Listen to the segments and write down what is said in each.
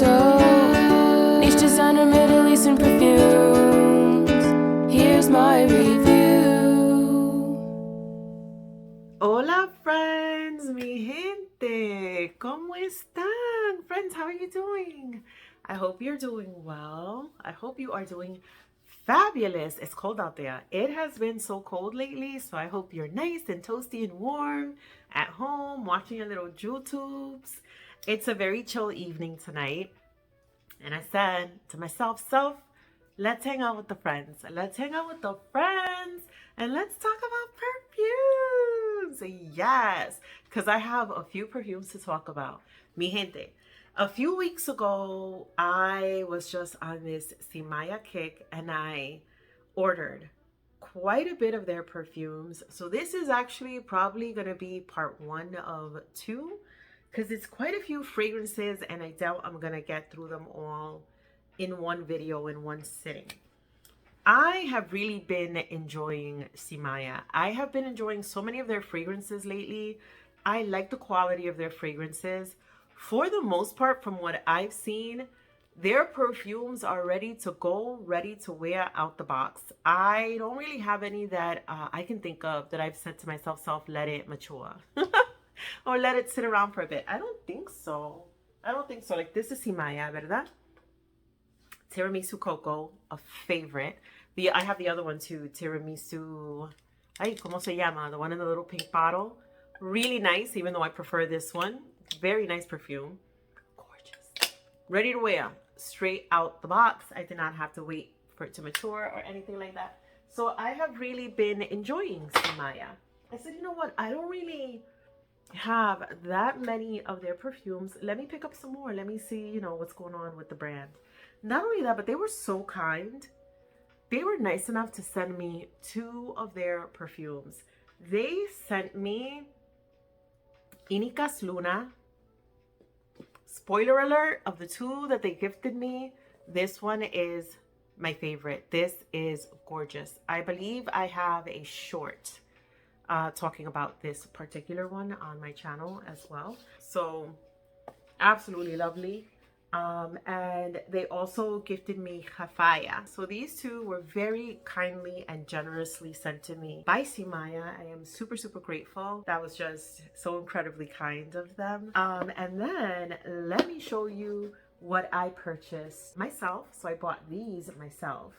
So, niche designer, Middle Eastern perfumes. Here's my review. Hola friends, mi gente, ¿cómo están? Friends, how are you doing? I hope you're doing well. I hope you are doing fabulous. It's cold out there. It has been so cold lately, so I hope you're nice and toasty and warm at home watching your little YouTubes. It's a very chill evening tonight, and I said to myself, let's hang out with the friends. Let's hang out with the friends and let's talk about perfumes. Yes, because I have a few perfumes to talk about. Mi gente, a few weeks ago, I was just on this Zimaya kick and I ordered quite a bit of their perfumes. So this is actually probably going to be part 1 of 2 because it's quite a few fragrances and I doubt I'm going to get through them all in one video in one sitting. I have really been enjoying Zimaya. I have been enjoying so many of their fragrances lately. I like the quality of their fragrances. For the most part, from what I've seen, their perfumes are ready to go, ready to wear out the box. I don't really have any that I can think of that I've said to myself, let it mature or let it sit around for a bit. I don't think so. Like this is Zimaya, ¿verdad? Tiramisu Cocoa, a favorite. I have the other one too, Tiramisu, ay, ¿cómo se llama? The one in the little pink bottle. Really nice, even though I prefer this one. Very nice perfume. Gorgeous. Ready to wear, straight out the box. I did not have to wait for it to mature or anything like that. So I have really been enjoying Zimaya. I said, you know what? I don't really have that many of their perfumes. Let me pick up some more. Let me see, what's going on with the brand. Not only that, but they were so kind. They were nice enough to send me 2 of their perfumes. They sent me Inekas Luna. Spoiler alert, of the 2 that they gifted me, this one is my favorite. This is gorgeous. I believe I have a short talking about this particular one on my channel as well. So absolutely lovely. And they also gifted me Khafaya. So these 2 were very kindly and generously sent to me by Zimaya. I am super, super grateful. That was just so incredibly kind of them. And then let me show you what I purchased myself. So I bought these myself.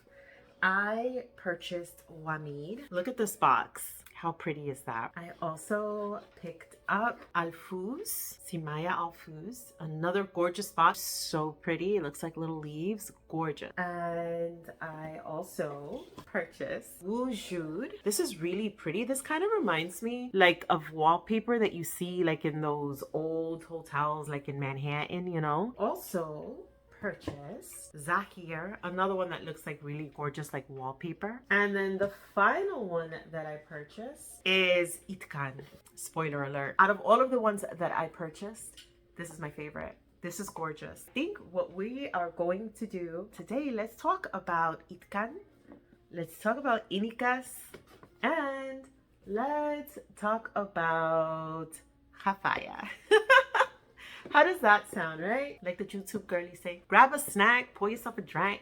I purchased Wamid. Look at this box. How pretty is that? I also picked up Alfuz, Zimaya Alfuz. Another gorgeous box. So pretty. It looks like little leaves. Gorgeous. And I also purchased Wujud. This is really pretty. This kind of reminds me like of wallpaper that you see like in those old hotels like in Manhattan, Also purchase Zakir, another one that looks like really gorgeous like wallpaper. And then the final one that I purchased is Itqan. Spoiler alert. Out of all of the ones that I purchased, this is my favorite. This is gorgeous. I think what we are going to do today, let's talk about Itqan, let's talk about Inekas, and let's talk about Khafaya. How does that sound, right? Like the YouTube girlies say, grab a snack, pour yourself a drink,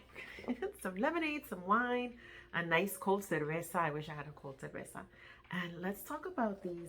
some lemonade, some wine, a nice cold cerveza. I wish I had a cold cerveza. And let's talk about these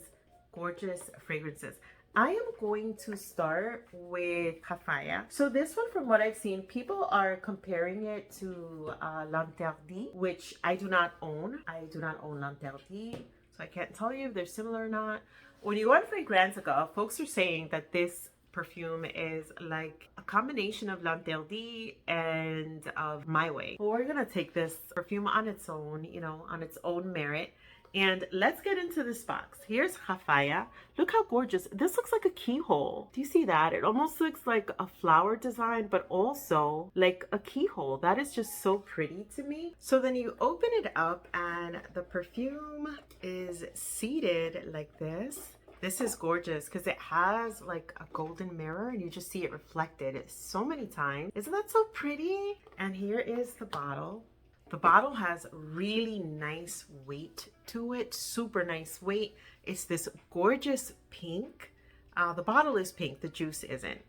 gorgeous fragrances. I am going to start with Khafaya. So this one, from what I've seen, people are comparing it to L'Interdit, which I do not own. I do not own L'Interdit, so I can't tell you if they're similar or not. When you go on Fragrantica, folks are saying that this perfume is like a combination of L'Interdit and of My Way. Well, we're gonna take this perfume on its own, on its own merit. And let's get into this box. Here's Khafaya. Look how gorgeous. This looks like a keyhole. Do you see that? It almost looks like a flower design, but also like a keyhole. That is just so pretty to me. So then you open it up and the perfume is seated like this. This is gorgeous because it has like a golden mirror and you just see it reflected so many times. Isn't that so pretty? And here is the bottle. The bottle has really nice weight to it, super nice weight. It's this gorgeous pink. The bottle is pink, the juice isn't.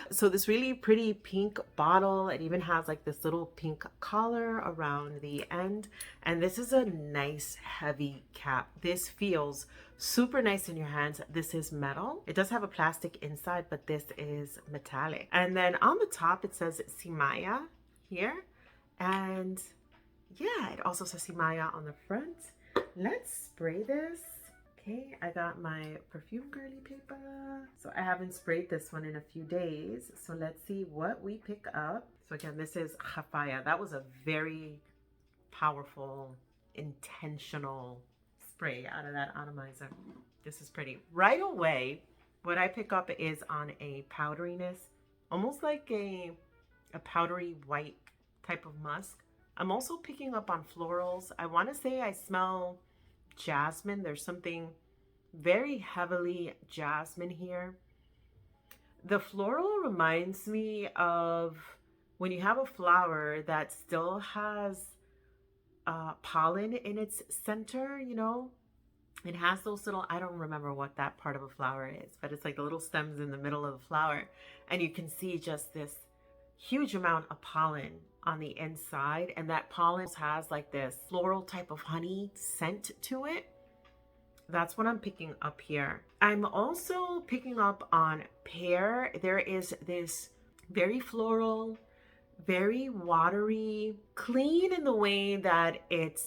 So this really pretty pink bottle, it even has like this little pink collar around the end. And this is a nice heavy cap. This feels super nice in your hands. This is metal. It does have a plastic inside, but this is metallic. And then on the top, it says Zimaya here. And yeah, it also says Zimaya on the front. Let's spray this. Okay, I got my perfume girly paper. So I haven't sprayed this one in a few days. So let's see what we pick up. So again, this is Khafaya. That was a very powerful, intentional spray out of that atomizer. This is pretty. Right away, what I pick up is on a powderiness, almost like a powdery white type of musk. I'm also picking up on florals. I want to say I smell jasmine. There's something very heavily jasmine here. The floral reminds me of when you have a flower that still has pollen in its center, you know, it has those little, I don't remember what that part of a flower is, but it's like the little stems in the middle of the flower, and you can see just this huge amount of pollen on the inside, and that pollen has like this floral type of honey scent to it. That's what I'm picking up here. I'm also picking up on pear. There is this very floral, very watery, clean in the way that it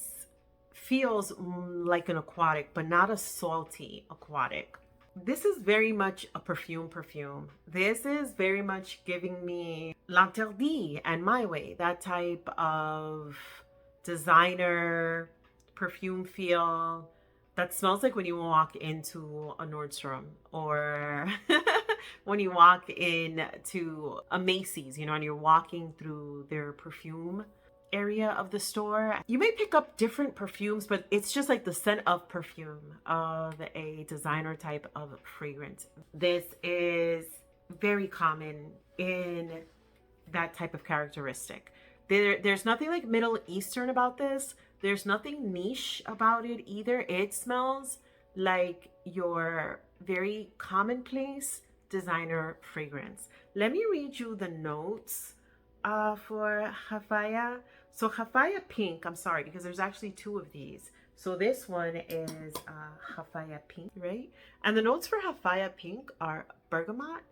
feels like an aquatic, but not a salty aquatic. This is very much a perfume. This is very much giving me L'Interdit and My Way, that type of designer perfume feel that smells like when you walk into a Nordstrom, or when you walk into a Macy's, you know, and you're walking through their perfume area of the store. You may pick up different perfumes, but it's just like the scent of perfume, of a designer type of fragrance. This is very common in that type of characteristic. There's nothing like Middle Eastern about this. There's nothing niche about it either. It smells like your very commonplace designer fragrance. Let me read you the notes for Khafaya. So Khafaya Pink, I'm sorry, because there's actually two of these. So this one is Khafaya Pink, right? And the notes for Khafaya Pink are bergamot,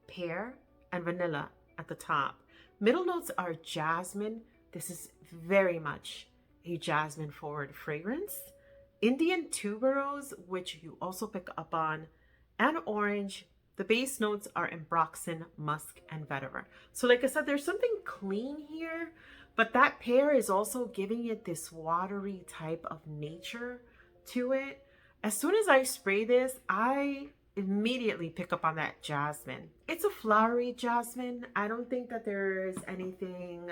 pear, and vanilla at the top. Middle notes are jasmine. This is very much a jasmine forward fragrance. Indian tuberose, which you also pick up on, and orange. The base notes are ambroxan, musk, and vetiver. So like I said, there's something clean here, but that pear is also giving it this watery type of nature to it. As soon as I spray this, I immediately pick up on that jasmine. It's a flowery jasmine. I don't think that there's anything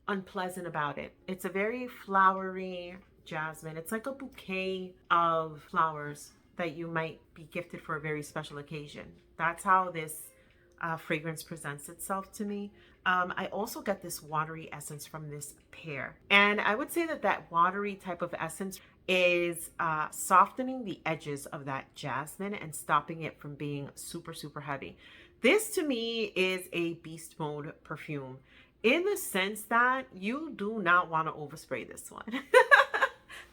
unpleasant about it. It's a very flowery jasmine. It's like a bouquet of flowers that you might be gifted for a very special occasion. That's how this fragrance presents itself to me. I also get this watery essence from this pear. And I would say that that watery type of essence is softening the edges of that jasmine and stopping it from being super, super heavy. This to me is a beast mode perfume, in the sense that you do not want to overspray this one.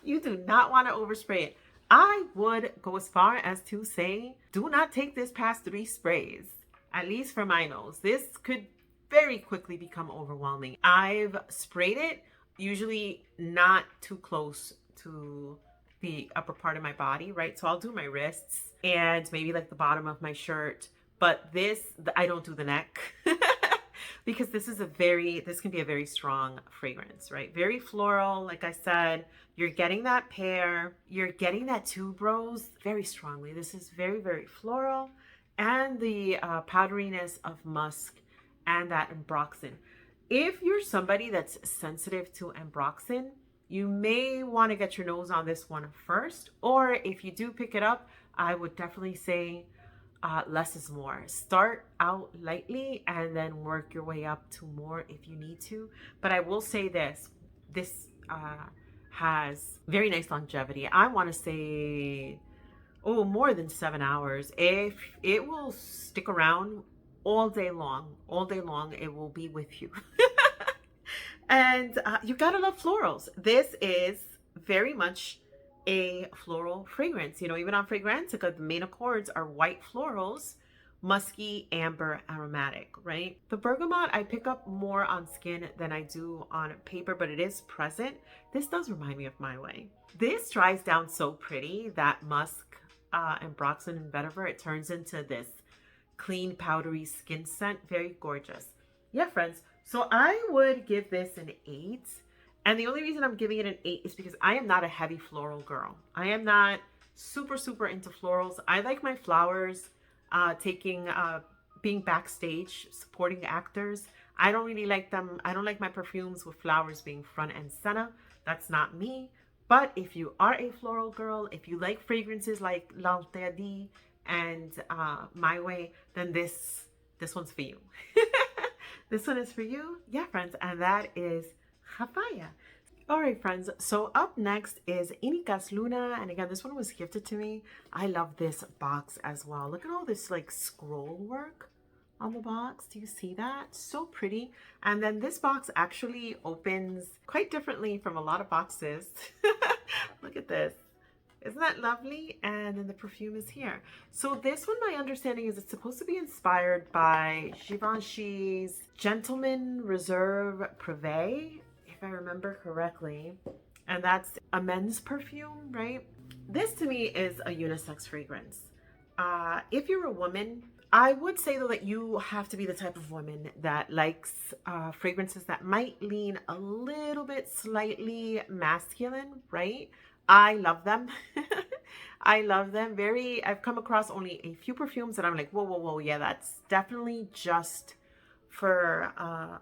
You do not want to overspray it. I would go as far as to say, do not take this past 3 sprays, at least for my nose. This could very quickly become overwhelming. I've sprayed it, usually not too close to the upper part of my body, right? So I'll do my wrists and maybe like the bottom of my shirt, but this, I don't do the neck. Because this can be a very strong fragrance, right? Very floral, like I said. You're getting that pear, you're getting that tuberose very strongly. This is very, very floral, and the powderiness of musk and that ambroxan. If you're somebody that's sensitive to ambroxan, you may want to get your nose on this one first, or if you do pick it up, I would definitely say less is more. Start out lightly and then work your way up to more if you need to. But I will say this has very nice longevity. I want to say, more than 7 hours. If it will stick around all day long. All day long, it will be with you. And you gotta love florals. This is very much a floral fragrance. You know, even on Fragrantica, the main accords are white florals, musky, amber, aromatic, right? The bergamot I pick up more on skin than I do on paper, but it is present. This does remind me of My Way. This dries down so pretty, that musk and broxen and vetiver, it turns into this clean, powdery skin scent. Very gorgeous. Yeah, friends. So I would give this an 8. And the only reason I'm giving it an 8 is because I am not a heavy floral girl. I am not super, super into florals. I like my flowers being backstage, supporting actors. I don't really like them. I don't like my perfumes with flowers being front and center. That's not me. But if you are a floral girl, if you like fragrances like L'Interdit and My Way, then this one's for you. This one is for you. Yeah, friends. And that is Khafaya. All right, friends. So up next is Inekas Luna. And again, this one was gifted to me. I love this box as well. Look at all this like scroll work on the box. Do you see that? So pretty. And then this box actually opens quite differently from a lot of boxes. Look at this. Isn't that lovely? And then the perfume is here. So this one, my understanding is it's supposed to be inspired by Givenchy's Gentleman Reserve Privé, if I remember correctly. And that's a men's perfume, right? This to me is a unisex fragrance. If you're a woman, I would say though that you have to be the type of woman that likes fragrances that might lean a little bit slightly masculine, right? I love them. I love them. I've come across only a few perfumes that I'm like, whoa, whoa, whoa. Yeah, that's definitely just for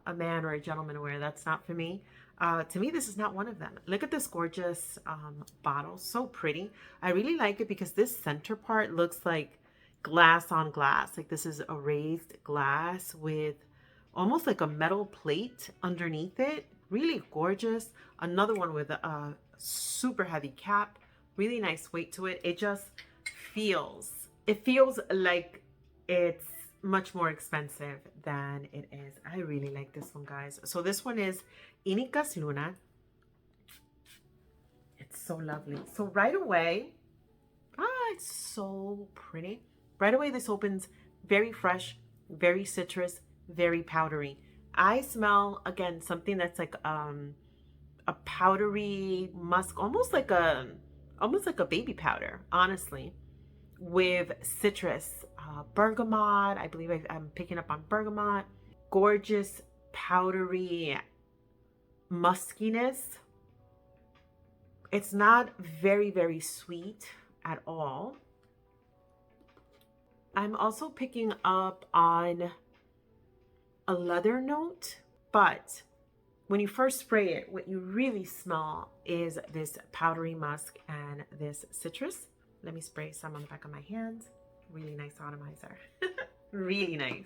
a man or a gentleman to wear. That's not for me. To me, this is not one of them. Look at this gorgeous bottle. So pretty. I really like it because this center part looks like glass on glass. Like this is a raised glass with almost like a metal plate underneath it. Really gorgeous. Another one with a super heavy cap. Really nice weight to it. It feels like it's much more expensive than it is. I really like this one, guys. So this one is Inekas Luna. It's so lovely. So right away, it's so pretty. Right away, this opens very fresh, very citrus, very powdery. I smell, again, something that's like a powdery musk, almost like a baby powder, honestly, with citrus, bergamot. I believe I'm picking up on bergamot. Gorgeous, powdery muskiness. It's not very, very sweet at all. I'm also picking up on a leather note, but when you first spray it, what you really smell is this powdery musk and this citrus. Let me spray some on the back of my hands. Really nice atomizer. Really nice.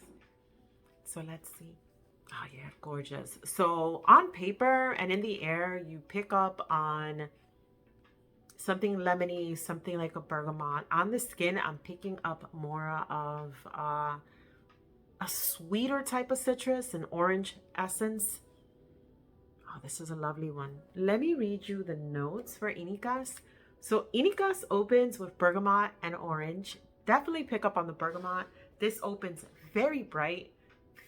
So let's see. Oh yeah, gorgeous. So on paper and in the air, you pick up on something lemony, something like a bergamot. On the skin, I'm picking up more of a sweeter type of citrus, an orange essence. Oh, this is a lovely one. Let me read you the notes for Inekas. So Inekas opens with bergamot and orange. Definitely pick up on the bergamot. This opens very bright,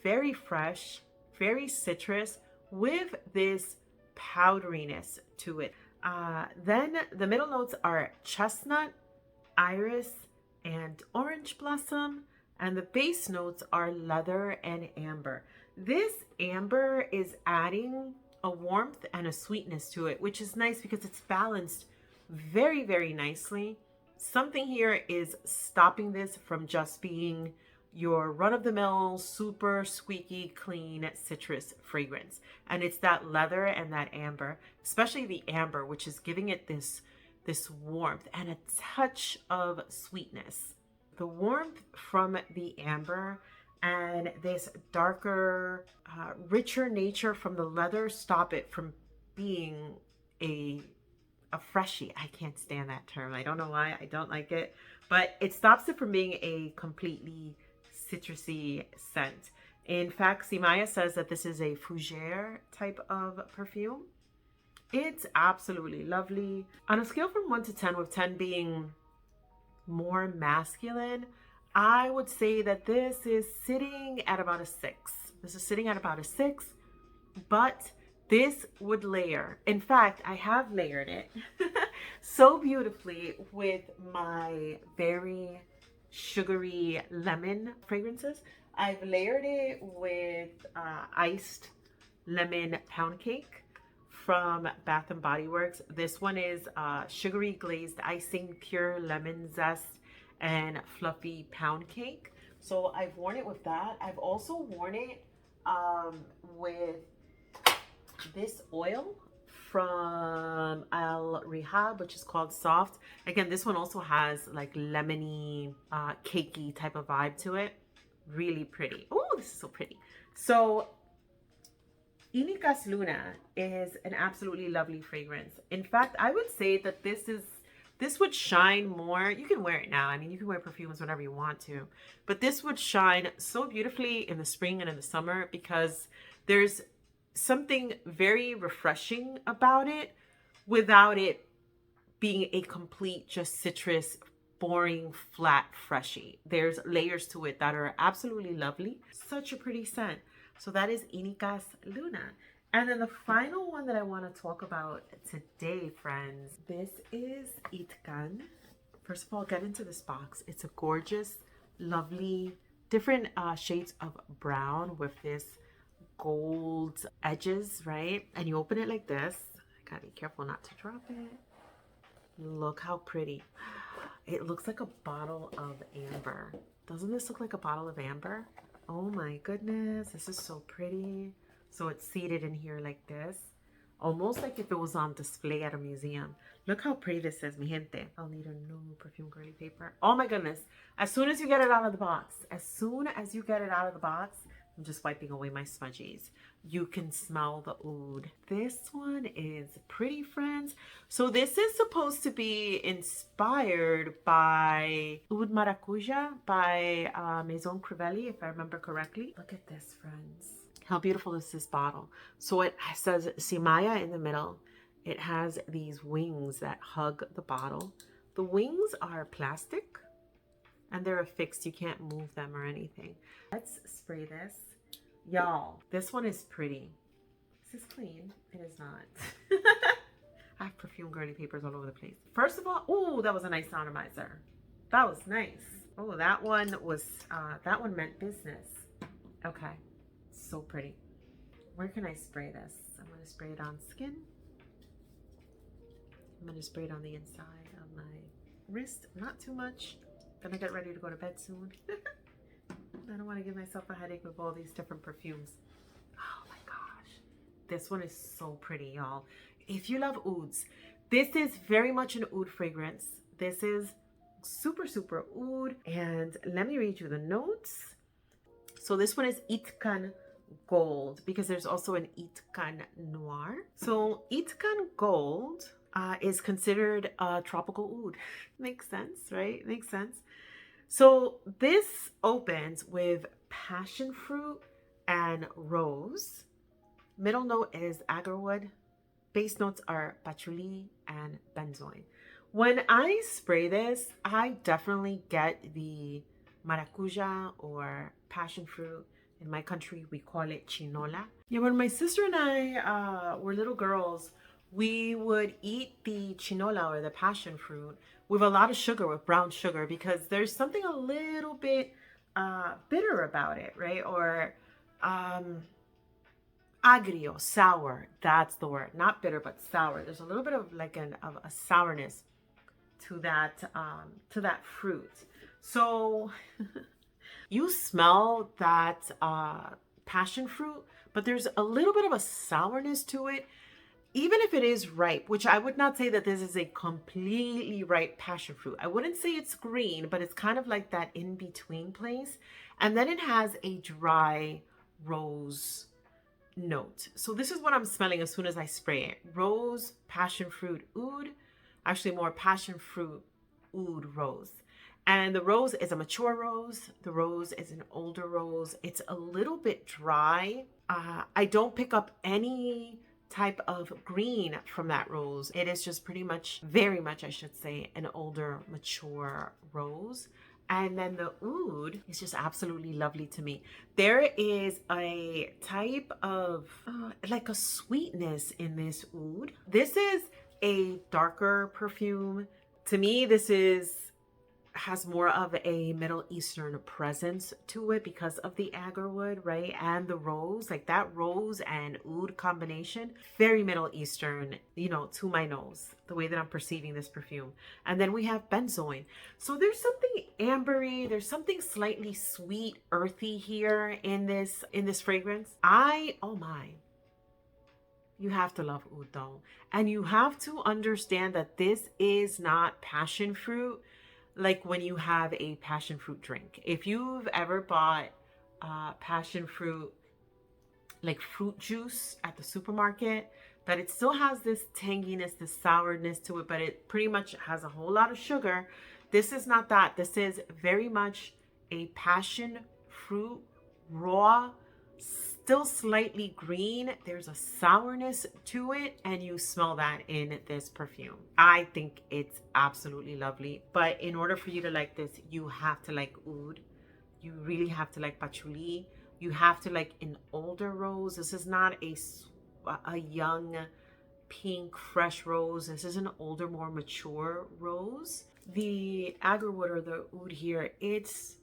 very fresh, very citrus with this powderiness to it. Then the middle notes are chestnut, iris, and orange blossom. And the base notes are leather and amber. This amber is adding a warmth and a sweetness to it, which is nice because it's balanced very, very nicely. Something here is stopping this from just being your run-of-the-mill, super squeaky, clean citrus fragrance. And it's that leather and that amber, especially the amber, which is giving it this warmth and a touch of sweetness. The warmth from the amber and this darker, richer nature from the leather stop it from being a freshie. I can't stand that term. I don't know why. I don't like it. But it stops it from being a completely citrusy scent. In fact, Zimaya says that this is a fougere type of perfume. It's absolutely lovely. On a scale from 1 to 10, with 10 being more masculine, I would say that this is sitting at about a 6. This is sitting at about a 6, but this would layer. In fact, I have layered it so beautifully with my very sugary lemon fragrances. I've layered it with iced lemon pound cake from Bath and Body Works. This one is sugary glazed icing, pure lemon zest, and fluffy pound cake. So I've worn it with that. I've also worn it with this oil from Al Rehab, which is called Soft. Again, this one also has like lemony, cakey type of vibe to it. Really pretty. Oh, this is so pretty. So Inekas Luna is an absolutely lovely fragrance. In fact, I would say that this would shine more. You can wear it now. I mean, you can wear perfumes whenever you want to, but this would shine so beautifully in the spring and in the summer because there's something very refreshing about it without it being a complete just citrus, boring, flat, freshy. There's layers to it that are absolutely lovely. Such a pretty scent. So that is Inekas Luna. And then the final one that I want to talk about today, friends, this is Itqan. First of all, get into this box. It's a gorgeous, lovely, different shades of brown with this gold edges, right? And you open it like this. I gotta be careful not to drop it. Look how pretty. It looks like a bottle of amber. Doesn't this look like a bottle of amber? Oh my goodness, this is so pretty. So it's seated in here like this, almost like if it was on display at a museum. Look how pretty this is, mi gente. I'll need a new perfume girly paper. Oh my goodness. As soon as you get it out of the box, I'm just wiping away my smudgies, you can smell the oud. This one is pretty, friends. So this is supposed to be inspired by Oud Maracuja by Maison Crivelli, if I remember correctly. Look at this, friends. How beautiful is this bottle? So it says Zimaya in the middle. It has these wings that hug the bottle. The wings are plastic and they're affixed. You can't move them or anything. Let's spray this. Y'all, this one is pretty. Is this clean? It is not. I have perfume girly papers all over the place. First of all, oh, that was a nice atomizer. That was nice. Oh, that one meant business. Okay, so pretty. Where can I spray this? I'm gonna spray it on skin. I'm gonna spray it on the inside of my wrist. Not too much. Gonna get ready to go to bed soon. I don't want to give myself a headache with all these different perfumes. Oh my gosh. This one is so pretty, y'all. If you love ouds, this is very much an oud fragrance. This is super, super oud. And let me read you the notes. So this one is Itqan Gold because there's also an Itqan Noir. So Itqan Gold is considered a tropical oud. Makes sense, right? Makes sense. So this opens with passion fruit and rose. Middle note is agarwood. Base notes are patchouli and benzoin. When I spray this, I definitely get the maracuja or passion fruit. In my country, we call it chinola. Yeah, when my sister and I were little girls, we would eat the chinola or the passion fruit with a lot of sugar, with brown sugar, because there's something a little bit bitter about it, right? Or agrio, sour. That's the word. Not bitter, but sour. There's a little bit of like a sourness to that fruit. So you smell that passion fruit, but there's a little bit of a sourness to it. Even if it is ripe, which I would not say that this is a completely ripe passion fruit. I wouldn't say it's green, but it's kind of like that in-between place. And then it has a dry rose note. So this is what I'm smelling as soon as I spray it. Rose, passion fruit, oud. Actually more passion fruit, oud, rose. And the rose is a mature rose. The rose is an older rose. It's a little bit dry. I don't pick up any type of green from that rose. It is just pretty much, very much, I should say, an older, mature rose. And then the oud is just absolutely lovely to me. There is a type of like a sweetness in this oud. This is a darker perfume. To me, this has more of a Middle Eastern presence to it because of the agarwood, right? And the rose, like that rose and oud combination, very Middle Eastern, you know, to my nose, the way that I'm perceiving this perfume. And then we have benzoin. So there's something ambery, there's something slightly sweet, earthy here in this fragrance. Oh my. You have to love oud though. And you have to understand that this is not passion fruit. Like when you have a passion fruit drink. If you've ever bought passion fruit, like fruit juice at the supermarket, but it still has this tanginess, this sourness to it, but it pretty much has a whole lot of sugar. This is not that. This is very much a passion fruit, raw, still slightly green. There's a sourness to it, and you smell that in this perfume. I think it's absolutely lovely, but in order for you to like this, you have to like oud. You really have to like patchouli. You have to like an older rose. This is not a young pink fresh rose. This is an older, more mature rose. The agarwood or the oud here, it's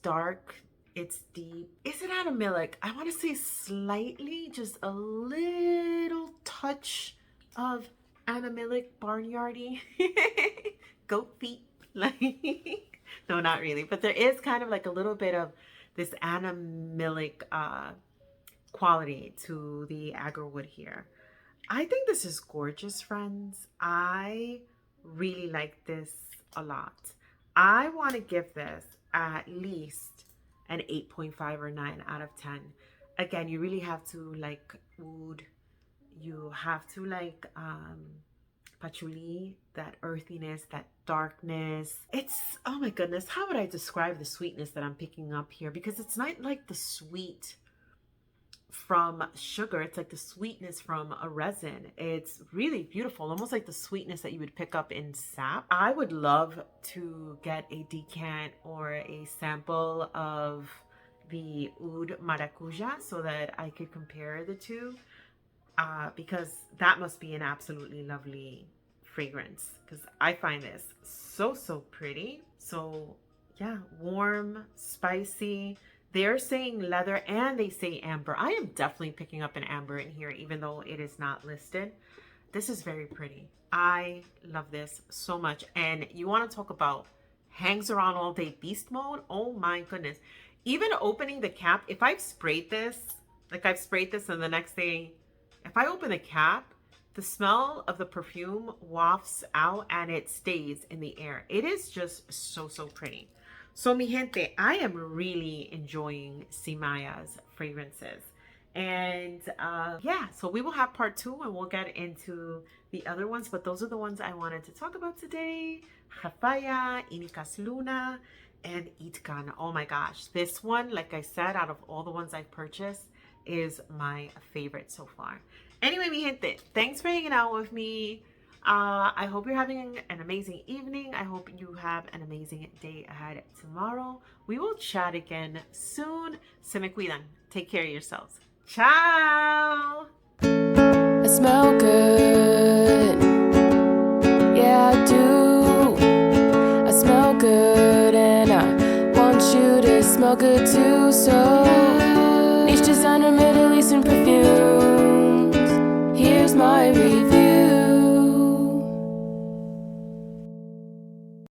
dark. It's deep. Is it animalic? I want to say slightly, just a little touch of animalic, barnyardy, goat feet. Like, no, not really. But there is kind of like a little bit of this animalic quality to the agarwood here. I think this is gorgeous, friends. I really like this a lot. I want to give this at least an 8.5 or 9 out of 10. Again, you really have to like oud. You have to like patchouli, that earthiness, that darkness. It's, oh my goodness, how would I describe the sweetness that I'm picking up here? Because it's not like the sweet from sugar. It's like the sweetness from a resin. It's really beautiful, almost like the sweetness that you would pick up in sap. I would love to get a decant or a sample of the oud maracuja so that I could compare the two, because that must be an absolutely lovely fragrance, because I find this so pretty. So yeah, warm, spicy. They're saying leather and they say amber. I am definitely picking up an amber in here, even though it is not listed. This is very pretty. I love this so much. And you want to talk about hangs around all day beast mode? Oh my goodness. Even opening the cap, if I've sprayed this, like I've sprayed this and the next day, if I open the cap, the smell of the perfume wafts out and it stays in the air. It is just so pretty. So mi gente, I am really enjoying Zimaya's fragrances. And yeah, so we will have part 2 and we'll get into the other ones. But those are the ones I wanted to talk about today. Khafaya, Inekas Luna, and Itqan. Oh my gosh. This one, like I said, out of all the ones I've purchased, is my favorite so far. Anyway, mi gente, thanks for hanging out with me. I hope you're having an amazing evening. I hope you have an amazing day ahead tomorrow. We will chat again soon. Se me cuidan. Take care of yourselves. Ciao. I smell good. Yeah, I do. I smell good, and I want you to smell good too. So